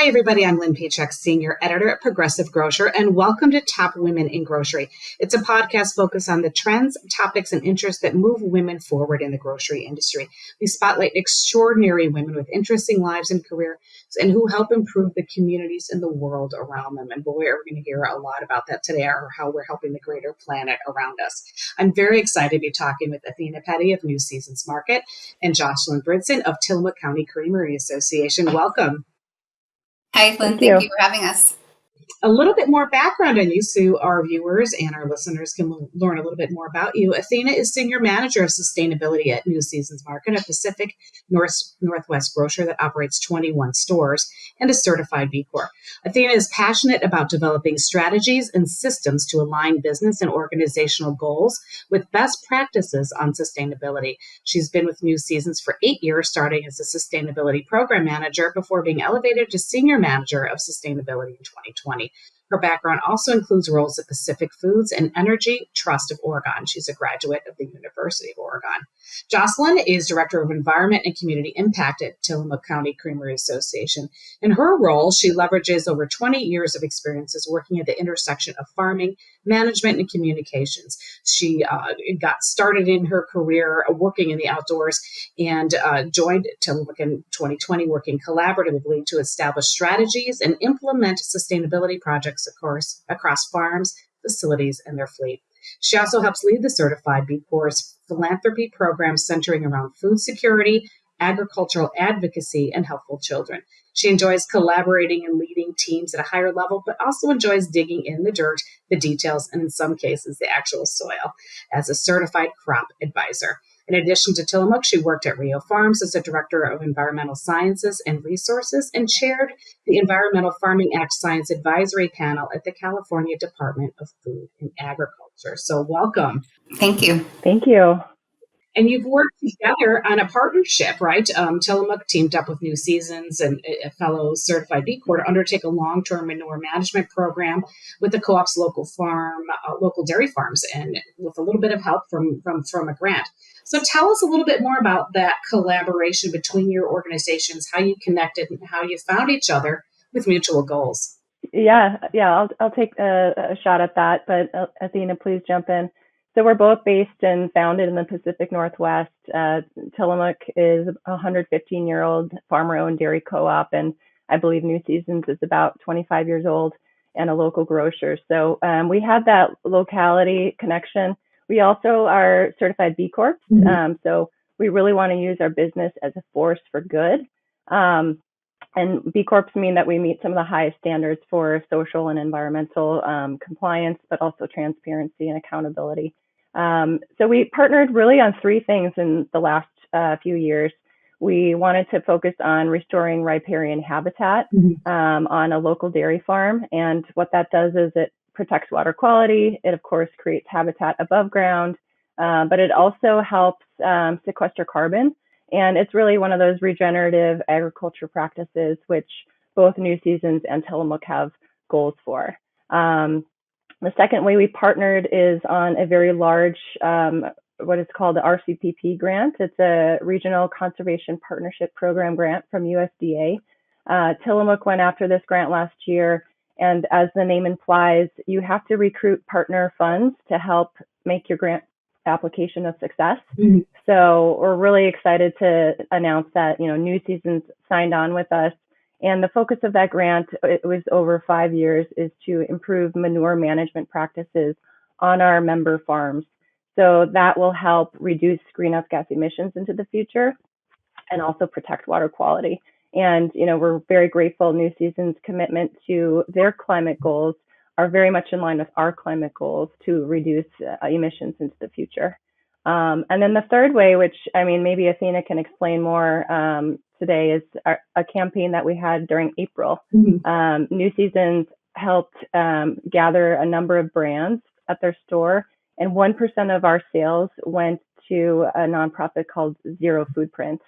Hi, everybody. I'm Lynn Paycheck, Senior Editor at Progressive Grocer, and welcome to Top Women in Grocery. It's a podcast focused on the trends, topics, and interests that move women forward in the grocery industry. We spotlight extraordinary women with interesting lives and careers and who help improve the communities and the world around them. And boy, are we going to hear a lot about that today, or how we're helping the greater planet around us. I'm very excited to be talking with Athena Petty of New Seasons Market and Jocelyn Bridson of Tillamook County Creamery Association. Welcome. Hi, Lynn. Thank you for having us. A little bit more background on you so our viewers and our listeners can learn a little bit more about you. Athena is Senior Manager of Sustainability at New Seasons Market, a Pacific Northwest grocer that operates 21 stores and is certified B Corp. Athena is passionate about developing strategies and systems to align business and organizational goals with best practices on sustainability. She's been with New Seasons for 8 years, starting as a Sustainability Program Manager before being elevated to Senior Manager of Sustainability in 2020. Her background also includes roles at Pacific Foods and Energy Trust of Oregon. She's a graduate of the University of Oregon. Jocelyn is Director of Environment and Community Impact at Tillamook County Creamery Association. In her role, she leverages over 20 years of experiences working at the intersection of farming, management, and communications. She got started in her career working in the outdoors and joined Tillamook in 2020, working collaboratively to establish strategies and implement sustainability projects, of course, across farms, facilities, and their fleet. She also helps lead the Certified B Corp's philanthropy program centering around food security, agricultural advocacy, and helpful children. She enjoys collaborating and leading teams at a higher level, but also enjoys digging in the dirt, the details, and in some cases, the actual soil as a certified crop advisor. In addition to Tillamook, she worked at Rio Farms as a Director of Environmental Sciences and Resources and chaired the Environmental Farming Act Science Advisory Panel at the California Department of Food and Agriculture. So welcome. Thank you. Thank you. And you've worked together on a partnership, right? Tillamook teamed up with New Seasons and a fellow certified B Corp to undertake a long-term manure management program with the co-op's local dairy farms, and with a little bit of help from a grant. So tell us a little bit more about that collaboration between your organizations, how you connected and how you found each other with mutual goals. Yeah, I'll take a shot at that, but Athena, please jump in. So we're both based and founded in the Pacific Northwest. Tillamook is a 115-year-old farmer-owned dairy co-op, and I believe New Seasons is about 25 years old and a local grocer. So we had that locality connection. We also are certified B Corp, so we really want to use our business as a force for good. And B Corps mean that we meet some of the highest standards for social and environmental compliance, but also transparency and accountability. So we partnered really on three things in the last few years. We wanted to focus on restoring riparian habitat on a local dairy farm. And what that does is it protects water quality. It, of course, creates habitat above ground, but it also helps sequester carbon. And it's really one of those regenerative agriculture practices, which both New Seasons and Tillamook have goals for. The second way we partnered is on a very large, what is called the RCPP grant. It's a Regional Conservation Partnership Program grant from USDA. Tillamook went after this grant last year. And as the name implies, you have to recruit partner funds to help make your grant application a success. So we're really excited to announce that, New Seasons signed on with us. And the focus of that grant, it was over 5 years, is to improve manure management practices on our member farms. So that will help reduce greenhouse gas emissions into the future and also protect water quality. And, we're very grateful New Seasons' commitment to their climate goals are very much in line with our climate goals to reduce emissions into the future. And then the third way, which, maybe Athena can explain more today, is a campaign that we had during April. New Seasons helped gather a number of brands at their store, and 1% of our sales went to a nonprofit called Zero Foodprint.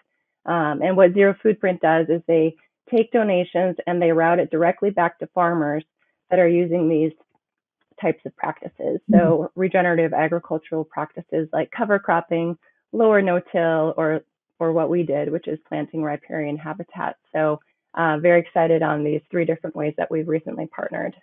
And what Zero Foodprint does is they take donations and they route it directly back to farmers that are using these types of practices. So regenerative agricultural practices like cover cropping, low or no-till, or what we did, which is planting riparian habitat. So very excited on these 3 different ways that we've recently partnered.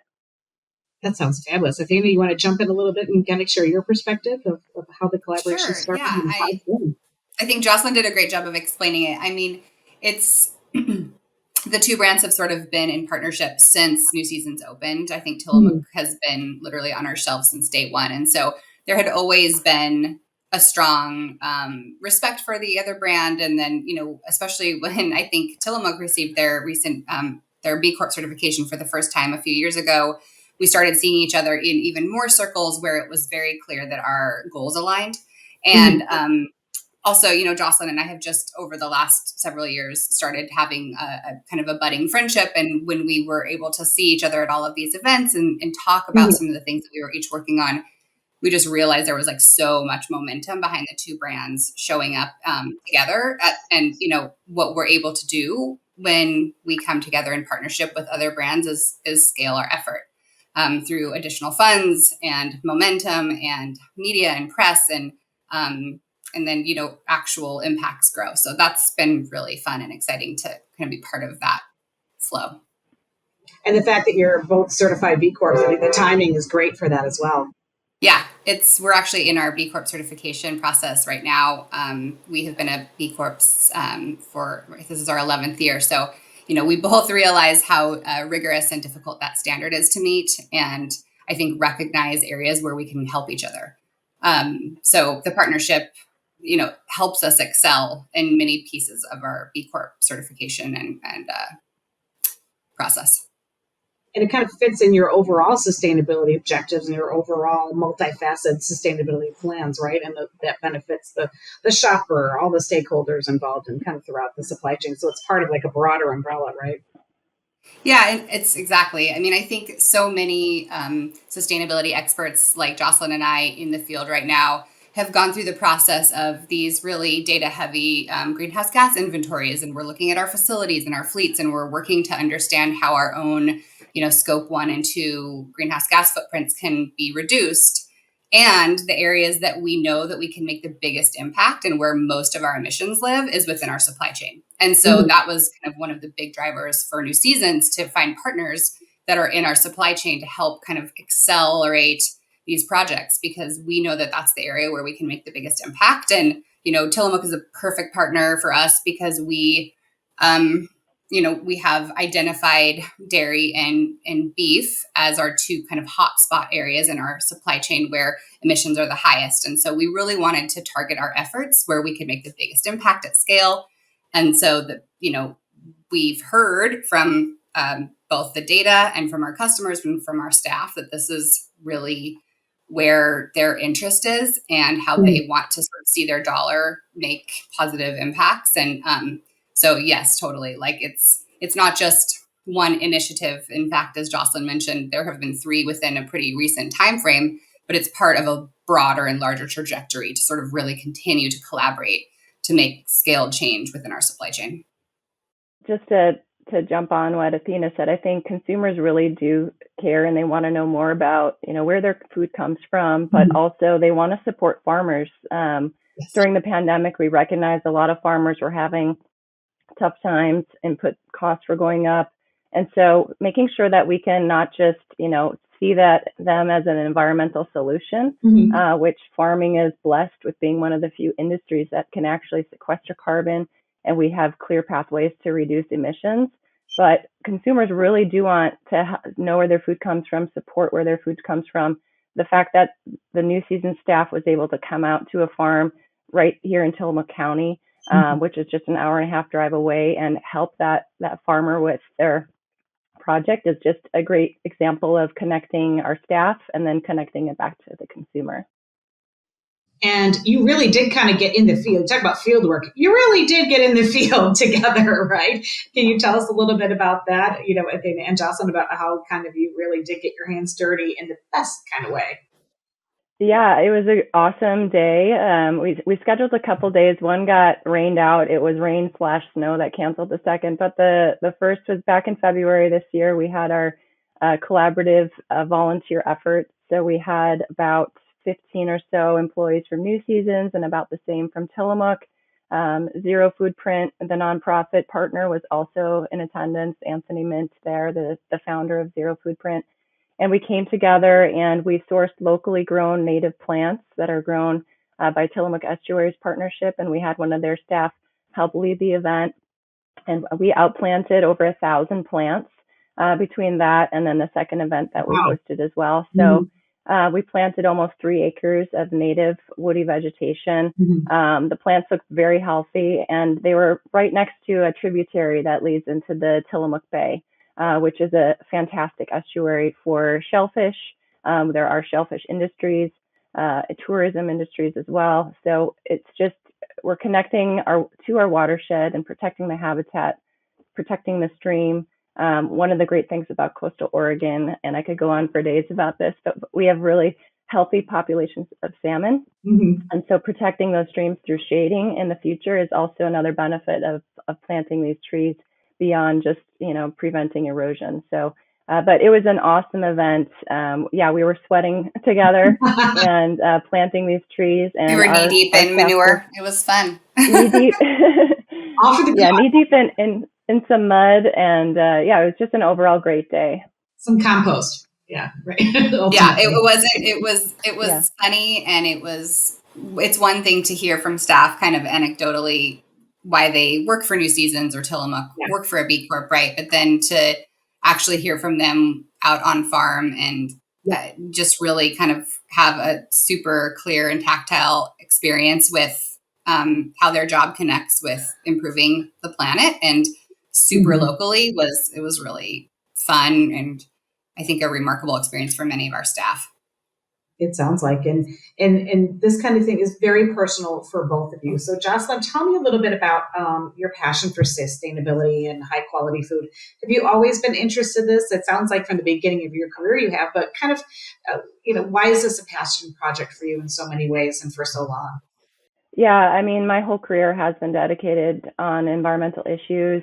That sounds fabulous. Athena, you want to jump in a little bit and kind of share your perspective of how the collaboration Sure. started Yeah. and how it's been? I think Jocelyn did a great job of explaining it. I mean, it's the two brands have sort of been in partnership since New Seasons opened. I think Tillamook has been literally on our shelves since day one. And so there had always been a strong respect for the other brand. And then, especially when I think Tillamook received their recent, their B Corp certification for the first time a few years ago, we started seeing each other in even more circles where it was very clear that our goals aligned. And also, Jocelyn and I have just over the last several years started having a kind of a budding friendship. And when we were able to see each other at all of these events and talk about some of the things that we were each working on, we just realized there was like so much momentum behind the two brands showing up together and what we're able to do when we come together in partnership with other brands is scale our effort through additional funds and momentum and media and press and then, actual impacts grow. So that's been really fun and exciting to kind of be part of that flow. And the fact that you're both certified B Corps, I mean, the timing is great for that as well. Yeah, we're actually in our B Corp certification process right now. We have been a B Corp this is our 11th year. So, we both realize how rigorous and difficult that standard is to meet. And I think recognize areas where we can help each other. So the partnership helps us excel in many pieces of our B Corp certification and process. And it kind of fits in your overall sustainability objectives and your overall multifaceted sustainability plans, right? And that benefits the shopper, all the stakeholders involved and kind of throughout the supply chain. So it's part of like a broader umbrella, right? Yeah, it's exactly. I mean, I think so many sustainability experts like Jocelyn and I in the field right now have gone through the process of these really data heavy greenhouse gas inventories. And we're looking at our facilities and our fleets, and we're working to understand how our own, scope 1 and 2 greenhouse gas footprints can be reduced. And the areas that we know that we can make the biggest impact and where most of our emissions live is within our supply chain. And so that was kind of one of the big drivers for New Seasons to find partners that are in our supply chain to help kind of accelerate these projects, because we know that that's the area where we can make the biggest impact. And, Tillamook is a perfect partner for us because we have identified dairy and beef as our two kind of hotspot areas in our supply chain where emissions are the highest. And so we really wanted to target our efforts where we could make the biggest impact at scale. And so we've heard from both the data and from our customers and from our staff that this is really where their interest is and how they want to sort of see their dollar make positive impacts. And so yes, totally. Like it's not just one initiative. In fact, as Jocelyn mentioned, there have been 3 within a pretty recent time frame, but it's part of a broader and larger trajectory to sort of really continue to collaborate to make scaled change within our supply chain. Just to jump on what Athena said, I think consumers really do care and they want to know more about, where their food comes from, but also they want to support farmers. During the pandemic, we recognized a lot of farmers were having tough times, input costs were going up. And so making sure that we can not just, see them as an environmental solution, which farming is blessed with being one of the few industries that can actually sequester carbon, and we have clear pathways to reduce emissions. But consumers really do want to know where their food comes from, support where their food comes from. The fact that the New Season staff was able to come out to a farm right here in Tillamook County, which is just an hour and a half drive away, and help that farmer with their project is just a great example of connecting our staff and then connecting it back to the consumer. And you really did kind of get in the field. Talk about field work. You really did get in the field together, right? Can you tell us a little bit about that, Athena and Jocelyn, about how kind of you really did get your hands dirty in the best kind of way? Yeah, it was an awesome day. We scheduled a couple days. One got rained out. It was rain/snow that canceled the second. But the first was back in February this year. We had our collaborative volunteer effort. So we had about 15 or so employees from New Seasons and about the same from Tillamook. Zero Foodprint, the nonprofit partner, was also in attendance. Anthony Mint there, the founder of Zero Foodprint. And we came together and we sourced locally grown native plants that are grown by Tillamook Estuaries Partnership. And we had one of their staff help lead the event. And we outplanted over 1,000 plants between that and then the second event that we hosted as well. So we planted almost 3 acres of native woody vegetation. The plants looked very healthy, and they were right next to a tributary that leads into the Tillamook Bay, which is a fantastic estuary for shellfish. There are shellfish industries, tourism industries as well. So it's just, we're connecting to our watershed and protecting the habitat, protecting the stream. One of the great things about coastal Oregon, and I could go on for days about this, but we have really healthy populations of salmon. And so protecting those streams through shading in the future is also another benefit of planting these trees beyond just, preventing erosion. So, but it was an awesome event. We were sweating together and planting these trees. And we were knee deep in manure. It was fun. Knee deep. Knee deep in some mud, and it was just an overall great day. Some compost. Yeah, right. It was funny, and it's one thing to hear from staff kind of anecdotally why they work for New Seasons or Tillamook, work for a B Corp, right? But then to actually hear from them out on farm and just really kind of have a super clear and tactile experience with how their job connects with improving the planet and super locally was really fun, and I think a remarkable experience for many of our staff. It sounds like, and this kind of thing is very personal for both of you. So Jocelyn, tell me a little bit about your passion for sustainability and high quality food. Have you always been interested in this? It sounds like from the beginning of your career you have, but kind of, why is this a passion project for you in so many ways and for so long? Yeah, I mean, my whole career has been dedicated on environmental issues.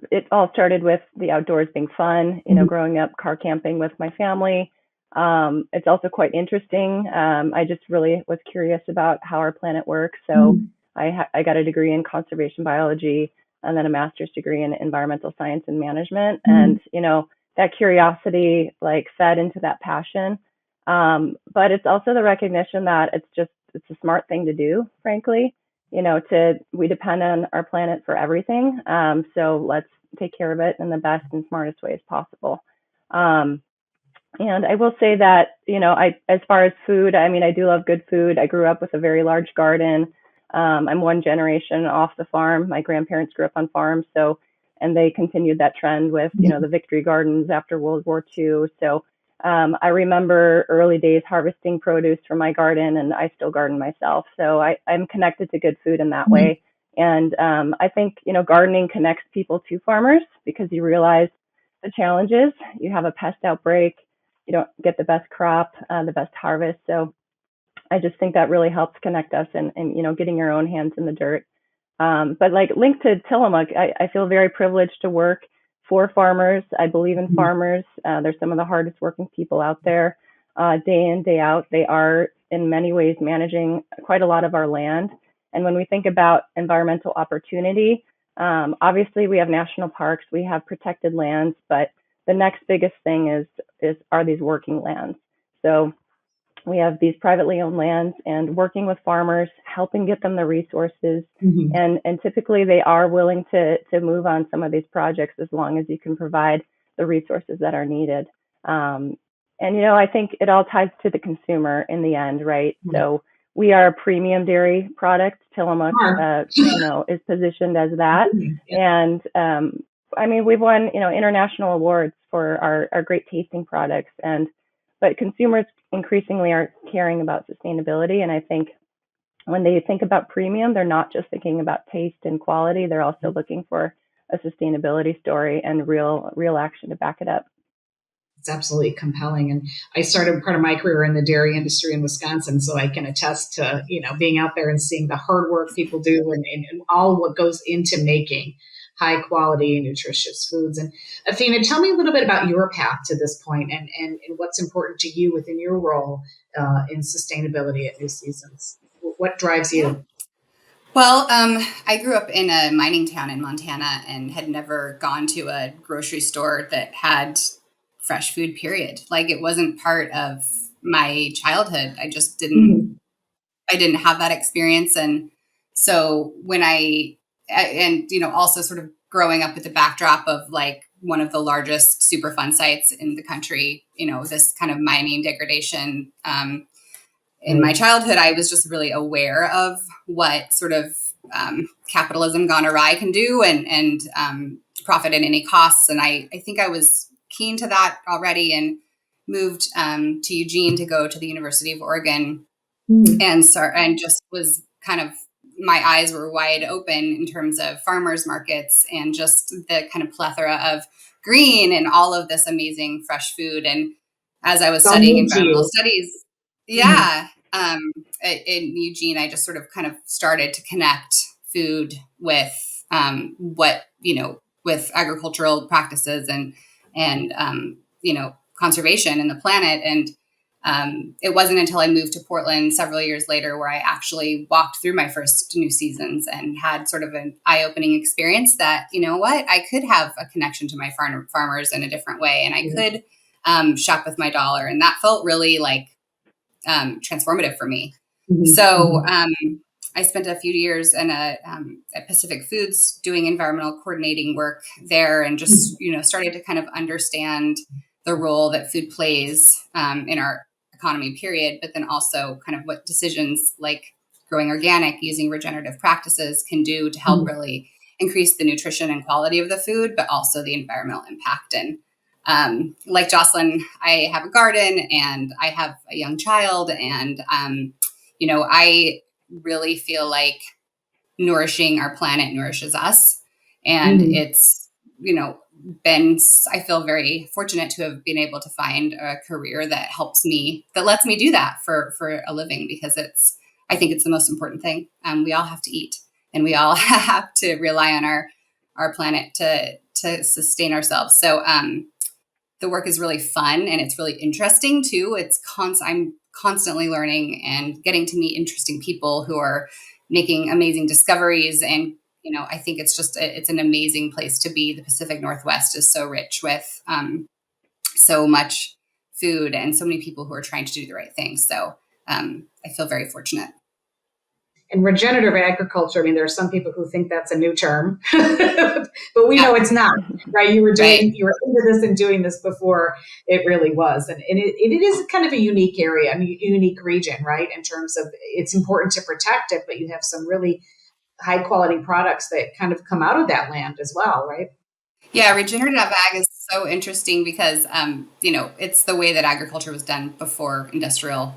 It all started with the outdoors being fun, growing up car camping with my family. It's also quite interesting. I just really was curious about how our planet works. So I got a degree in conservation biology and then a master's degree in environmental science and management. And, that curiosity fed into that passion. But it's also the recognition that it's a smart thing to do, frankly. We depend on our planet for everything. So let's take care of it in the best and smartest ways possible. And I will say that, as far as food, I mean, I do love good food. I grew up with a very large garden. I'm one generation off the farm. My grandparents grew up on farms, and they continued that trend with, the Victory Gardens after World War II. So I remember early days harvesting produce from my garden, and I still garden myself. So I'm connected to good food in that way. And I think, gardening connects people to farmers because you realize the challenges. You have a pest outbreak, you don't get the best crop, the best harvest. So I just think that really helps connect us and getting your own hands in the dirt. But linked to Tillamook, I feel very privileged to work for farmers. I believe in farmers. They're some of the hardest working people out there, day in, day out. They are in many ways managing quite a lot of our land. And when we think about environmental opportunity, obviously we have national parks, we have protected lands, but the next biggest thing are these working lands. So we have these privately owned lands and working with farmers, helping get them the resources. And typically they are willing to move on some of these projects as long as you can provide the resources that are needed. And, I think it all ties to the consumer in the end, right? So we are a premium dairy product. Tillamook, is positioned as that. And I mean, we've won, international awards for our great tasting products. But consumers increasingly are caring about sustainability. And I think when they think about premium, they're not just thinking about taste and quality. They're also looking for a sustainability story and real action to back it up. It's absolutely compelling. And I started part of my career in the dairy industry in Wisconsin, so I can attest to, being out there and seeing the hard work people do and all what goes into making high quality and nutritious foods. And Athena, tell me a little bit about your path to this point and what's important to you within your role in sustainability at New Seasons. What drives you? Well, I grew up in a mining town in Montana and had never gone to a grocery store that had fresh food, period. Like it wasn't part of my childhood. Mm-hmm. I didn't have that experience. And so and, also sort of growing up with the backdrop of like one of the largest Superfund sites in the country, this kind of mining degradation, in my childhood, I was just really aware of what sort of capitalism gone awry can do, and profit at any costs. And I think I was keen to that already, and moved to Eugene to go to the University of Oregon, Mm-hmm. and just was kind of, my eyes were wide open in terms of farmers markets and just the kind of plethora of green and all of this amazing fresh food. And as I was So studying new to environmental you. studies, Mm-hmm. yeah, in Eugene, I just sort of kind of started to connect food with with agricultural practices and conservation and the planet. And it wasn't until I moved to Portland several years later where I actually walked through my first New Seasons and had sort of an eye-opening experience that, I could have a connection to my farmers in a different way, and I could shop with my dollar. And that felt really like transformative for me. So I spent a few years at Pacific Foods doing environmental coordinating work there, and just started to kind of understand the role that food plays in our economy, period. But then also kind of what decisions like growing organic, using regenerative practices can do to help really increase the nutrition and quality of the food, but also the environmental impact. And like Jocelyn, I have a garden and I have a young child, and I really feel like nourishing our planet nourishes us. And Mm-hmm. it's, you know, been, I feel very fortunate to have been able to find a career that lets me do that for a living, because I think it's the most important thing. We all have to eat, and we all have to rely on our planet to sustain ourselves. So, the work is really fun and it's really interesting too. I'm constantly learning and getting to meet interesting people who are making amazing discoveries. And, I think it's an amazing place to be. The Pacific Northwest is so rich with so much food and so many people who are trying to do the right thing. So I feel very fortunate. And regenerative agriculture, I mean, there are some people who think that's a new term, but we know it's not, right? You were Right. into this and doing this before it really was. And it is kind of a unique area, unique region, right? In terms of, it's important to protect it, but you have some really high quality products that kind of come out of that land as well, right? Yeah, regenerative ag is so interesting because, it's the way that agriculture was done before industrial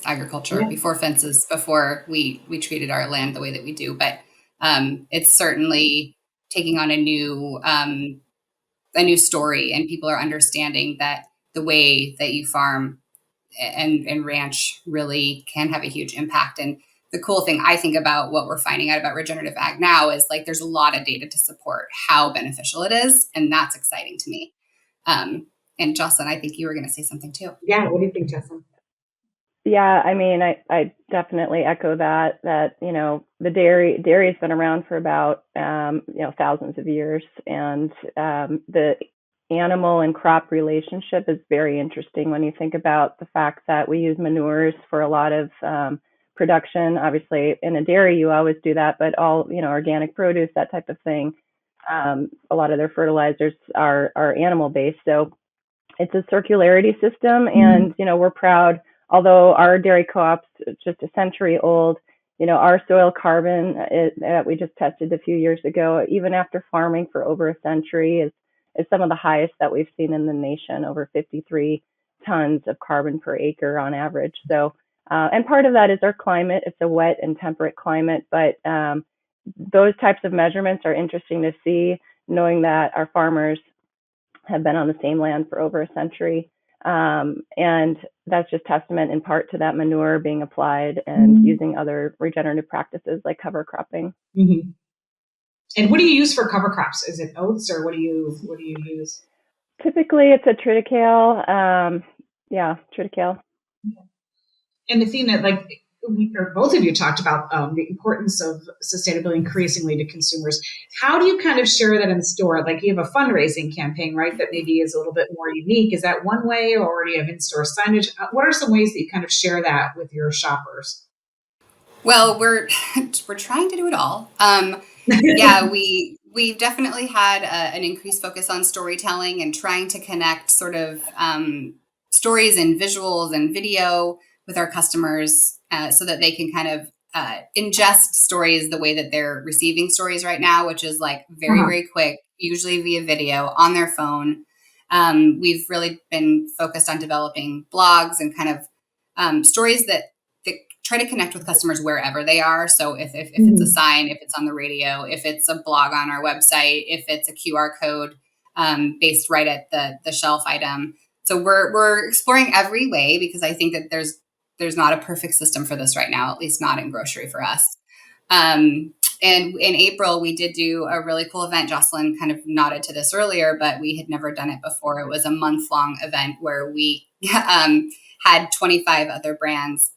agriculture, Yeah. before fences, before we treated our land the way that we do. But it's certainly taking on a new story, and people are understanding that the way that you farm and ranch really can have a huge impact. And the cool thing I think about what we're finding out about regenerative ag now is like there's a lot of data to support how beneficial it is, and that's exciting to me. And Jocelyn, I think you were going to say something too. Yeah. What do you think, Justin? Yeah, I mean, I definitely echo that, the dairy has been around for about, thousands of years. And the animal and crop relationship is very interesting when you think about the fact that we use manures for a lot of production. Obviously, in a dairy, you always do that, but all, organic produce, that type of thing, a lot of their fertilizers are animal based. So it's a circularity system, and we're proud. Although our dairy co-op's just a century old, our soil carbon that we just tested a few years ago, even after farming for over a century, is some of the highest that we've seen in the nation, over 53 tons of carbon per acre on average. So, and part of that is our climate. It's a wet and temperate climate, but those types of measurements are interesting to see, knowing that our farmers have been on the same land for over a century. And that's just testament in part to that manure being applied and using other regenerative practices like cover cropping. Mm-hmm. And what do you use for cover crops? Is it oats, or what do you use? Typically, it's a triticale. Triticale. And Athena, like, both of you talked about the importance of sustainability increasingly to consumers. How do you kind of share that in the store? Like you have a fundraising campaign, right, that maybe is a little bit more unique. Is that one way, or do you have in-store signage? What are some ways that you kind of share that with your shoppers? Well, we're trying to do it all. Yeah, we've definitely had an increased focus on storytelling and trying to connect sort of stories and visuals and video with our customers so that they can kind of ingest stories the way that they're receiving stories right now, which is like very, very quick, usually via video on their phone. We've really been focused on developing blogs and kind of stories that try to connect with customers wherever they are. So if it's a sign, if it's on the radio, if it's a blog on our website, if it's a QR code based right at the shelf item. So we're exploring every way because I think that there's not a perfect system for this right now, at least not in grocery for us. And in April, we did do a really cool event. Jocelyn kind of nodded to this earlier, but we had never done it before. It was a month-long event where we had 25 other brands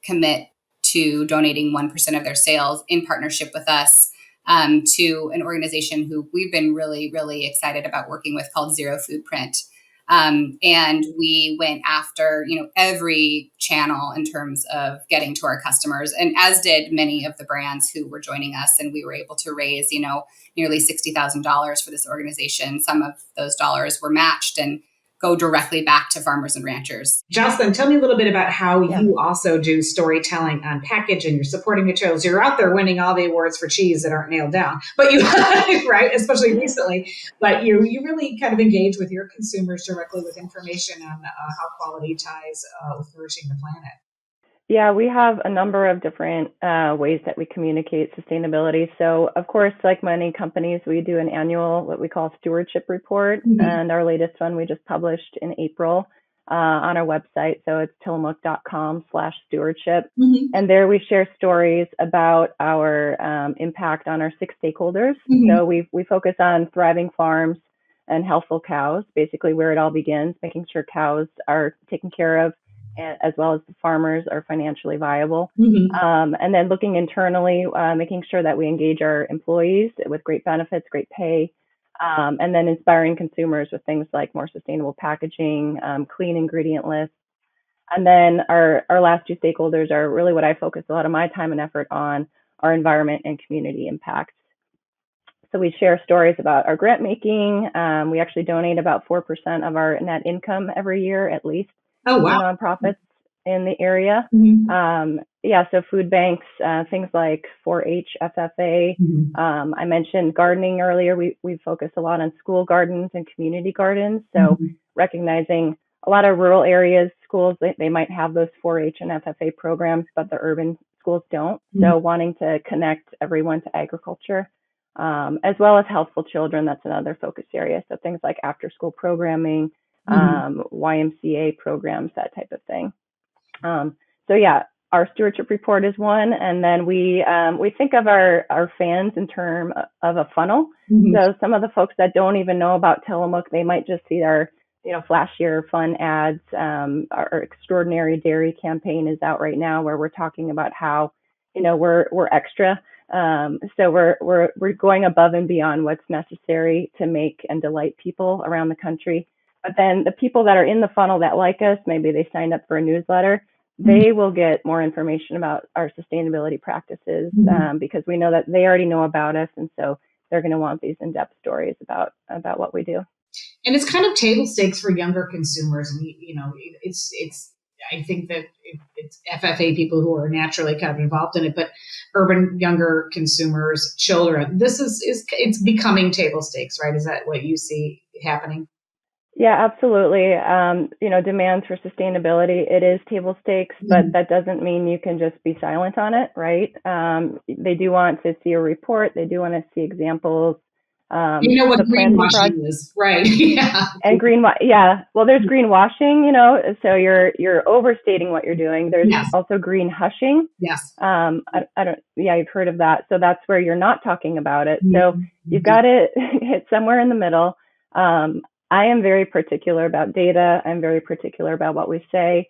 commit to donating 1% of their sales in partnership with us to an organization who we've been really, really excited about working with called Zero Foodprint. And we went after, every channel in terms of getting to our customers, and as did many of the brands who were joining us. And we were able to raise, nearly $60,000 for this organization. Some of those dollars were matched and go directly back to farmers and ranchers. Jocelyn, tell me a little bit about how you also do storytelling on packaging, your supporting materials. You're out there winning all the awards for cheese that aren't nailed down, but you, right, especially recently, but you really kind of engage with your consumers directly with information on how quality ties with nourishing the planet. Yeah, we have a number of different ways that we communicate sustainability. So, of course, like many companies, we do an annual, what we call stewardship report. And our latest one we just published in April on our website. So it's tillamook.com/stewardship. And there we share stories about our impact on our 6 stakeholders. So we focus on thriving farms and healthful cows, basically where it all begins, making sure cows are taken care of, as well as the farmers are financially viable. And then looking internally, making sure that we engage our employees with great benefits, great pay, and then inspiring consumers with things like more sustainable packaging, clean ingredient lists. And then our last 2 stakeholders are really what I focus a lot of my time and effort on, our environment and community impacts. So we share stories about our grant making. We actually donate about 4% of our net income every year, at least, to nonprofits in the area. So food banks, things like 4-H, FFA. I mentioned gardening earlier. We focus a lot on school gardens and community gardens. So recognizing a lot of rural areas, schools, they might have those 4-H and FFA programs, but the urban schools don't. So wanting to connect everyone to agriculture, as well as healthful children. That's another focus area. So things like after school programming, YMCA programs, that type of thing. Our stewardship report is one, and then we think of our fans in terms of a funnel. So some of the folks that don't even know about Tillamook, they might just see our flashier fun ads. Our Extraordinary Dairy campaign is out right now, where we're talking about how we're extra. So we're going above and beyond what's necessary to make and delight people around the country. But then the people that are in the funnel that like us, maybe they signed up for a newsletter, they will get more information about our sustainability practices because we know that they already know about us. And so they're going to want these in-depth stories about what we do. And it's kind of table stakes for younger consumers. And, I think that it's FFA people who are naturally kind of involved in it, but urban younger consumers, children, it's becoming table stakes, right? Is that what you see happening? Yeah, absolutely. Demands for sustainability, it is table stakes, but that doesn't mean you can just be silent on it, right? They do want to see a report. They do want to see examples. What greenwashing is, right? And well, there's greenwashing, so you're overstating what you're doing. There's also green hushing. You've heard of that. So that's where you're not talking about it. So you've got to hit somewhere in the middle. I am very particular about data. I'm very particular about what we say.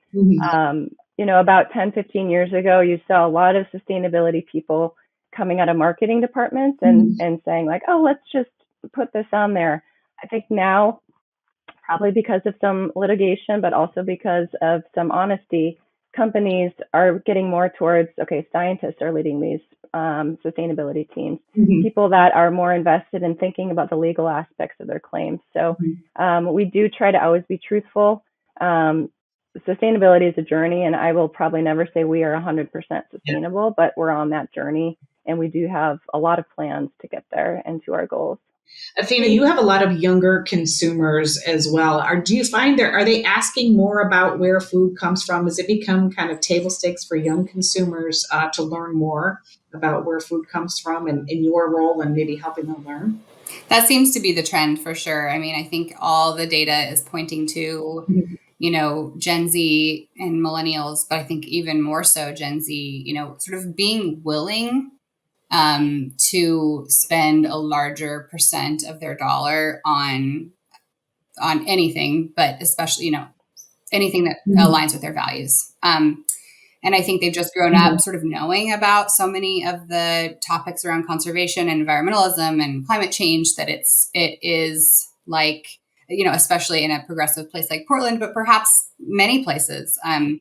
about 10, 15 years ago, you saw a lot of sustainability people coming out of marketing departments and saying like, oh, let's just put this on there. I think now, probably because of some litigation, but also because of some honesty, companies are getting more towards, okay, scientists are leading these sustainability teams, people that are more invested in thinking about the legal aspects of their claims. So we do try to always be truthful. Sustainability is a journey, and I will probably never say we are 100% sustainable, but we're on that journey, and we do have a lot of plans to get there and to our goals. Athena, you have a lot of younger consumers as well. Do you find are they asking more about where food comes from? Has it become kind of table stakes for young consumers to learn more about where food comes from and in your role and maybe helping them learn? That seems to be the trend for sure. I mean, I think all the data is pointing to, Gen Z and millennials, but I think even more so Gen Z, sort of being willing to spend a larger percent of their dollar on anything, but especially, anything that aligns with their values. And I think they've just grown up sort of knowing about so many of the topics around conservation and environmentalism and climate change that it is like, especially in a progressive place like Portland, but perhaps many places. I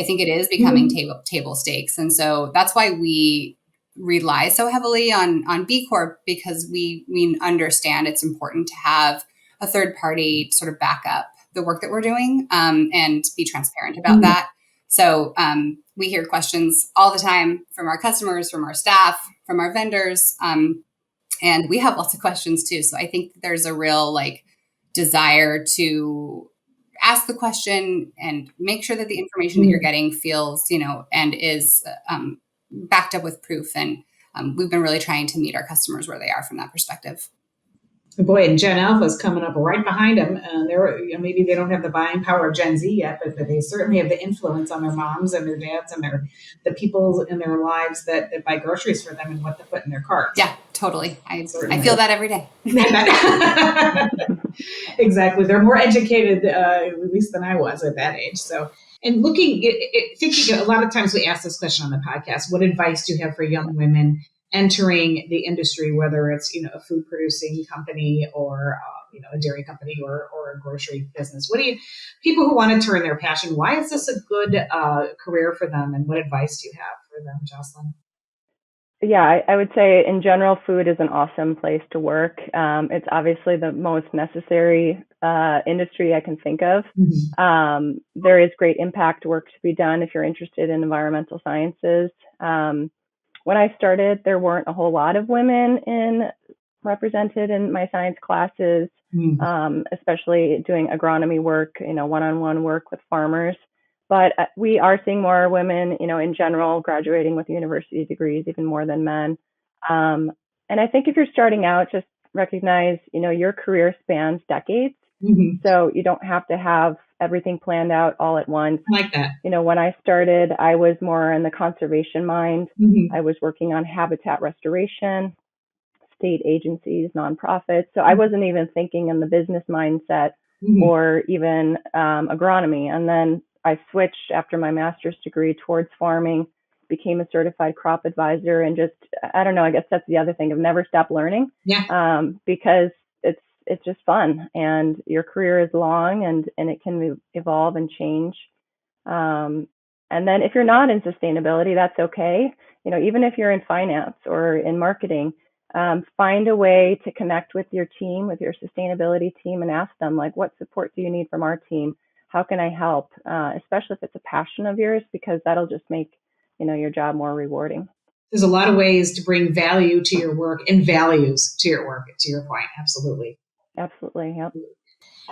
think it is becoming table stakes. And so that's why we rely so heavily on B Corp, because we understand it's important to have a third party sort of back up the work that we're doing and be transparent about that. So we hear questions all the time from our customers, from our staff, from our vendors, and we have lots of questions too. So I think there's a real desire to ask the question and make sure that the information that you're getting feels, and is backed up with proof. And we've been really trying to meet our customers where they are from that perspective. Boy, and Gen Alpha is coming up right behind them. Maybe they don't have the buying power of Gen Z yet, but they certainly have the influence on their moms and their dads and the people in their lives that buy groceries for them and what to put in their cart. Yeah, totally. I feel that every day. Exactly. They're more educated, at least than I was at that age. So, and thinking, a lot of times we ask this question on the podcast: what advice do you have for young women entering the industry, whether it's a food producing company or a dairy company or a grocery business? What do people who want to turn their passion? Why is this a good career for them? And what advice do you have for them, Jocelyn? Yeah, I would say in general, food is an awesome place to work. It's obviously the most necessary industry I can think of. There is great impact work to be done if you're interested in environmental sciences. When I started, there weren't a whole lot of women represented in my science classes, especially doing agronomy work, one-on-one work with farmers. But we are seeing more women, in general, graduating with university degrees, even more than men. And I think if you're starting out, just recognize, your career spans decades. So you don't have to have everything planned out all at once. I like that. When I started, I was more in the conservation mind. I was working on habitat restoration, state agencies, nonprofits. So I wasn't even thinking in the business mindset or even agronomy. And then I switched after my master's degree towards farming, became a certified crop advisor, and just, I don't know, I guess that's the other thing. I've never stopped learning because it's just fun, and your career is long and it can evolve and change. And then if you're not in sustainability, that's okay. Even if you're in finance or in marketing, find a way to connect with your team, with your sustainability team, and ask them, what support do you need from our team? How can I help? Especially if it's a passion of yours, because that'll just make, your job more rewarding. There's a lot of ways to bring value to your work and values to your work, to your point. Absolutely. Absolutely. Yep.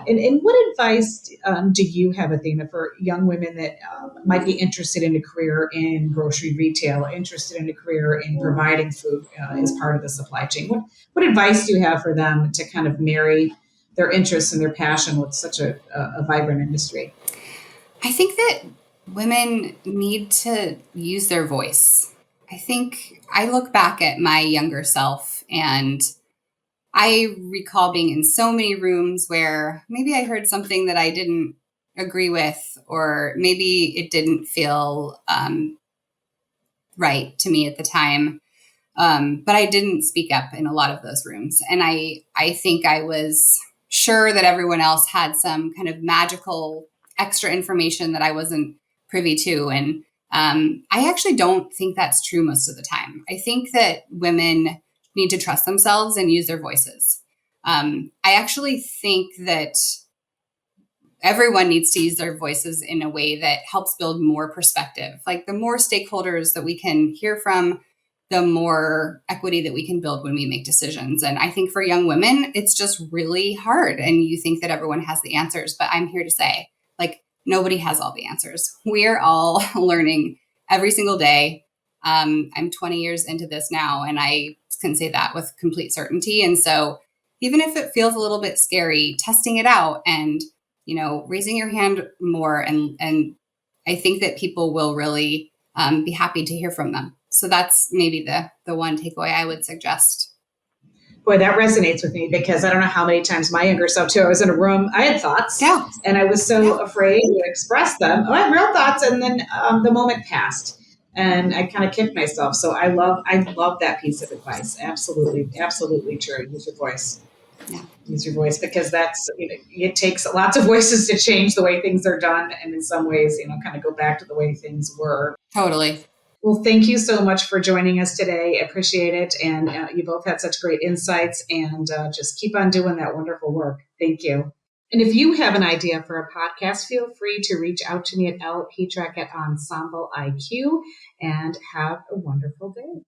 And what advice do you have, Athena, for young women that might be interested in a career in grocery retail, interested in a career in providing food as part of the supply chain? What advice do you have for them to kind of marry their interests and their passion with such a vibrant industry? I think that women need to use their voice. I think I look back at my younger self, and I recall being in so many rooms where maybe I heard something that I didn't agree with, or maybe it didn't feel right to me at the time. But I didn't speak up in a lot of those rooms. And I think I was sure that everyone else had some kind of magical extra information that I wasn't privy to. And I actually don't think that's true most of the time. I think that women need to trust themselves and use their voices. I actually think that everyone needs to use their voices in a way that helps build more perspective. Like the more stakeholders that we can hear from, the more equity that we can build when we make decisions. And I think for young women, it's just really hard. And you think that everyone has the answers, but I'm here to say, like, nobody has all the answers. We're all learning every single day. I'm 20 years into this now, and I can say that with complete certainty. And so even if it feels a little bit scary, testing it out and, raising your hand more. And I think that people will really be happy to hear from them. So that's maybe the one takeaway I would suggest. Boy, that resonates with me because I don't know how many times my younger self too. I was in a room, I had thoughts, and I was so afraid to express them. Oh, I have real thoughts, and then the moment passed, and I kind of kicked myself. So I love that piece of advice. Absolutely, absolutely true. Use your voice. Yeah. Use your voice because that's it takes lots of voices to change the way things are done, and in some ways, kind of go back to the way things were. Totally. Well, thank you so much for joining us today. I appreciate it. And you both had such great insights, and just keep on doing that wonderful work. Thank you. And if you have an idea for a podcast, feel free to reach out to me at lpetrack@EnsembleIQ, and have a wonderful day.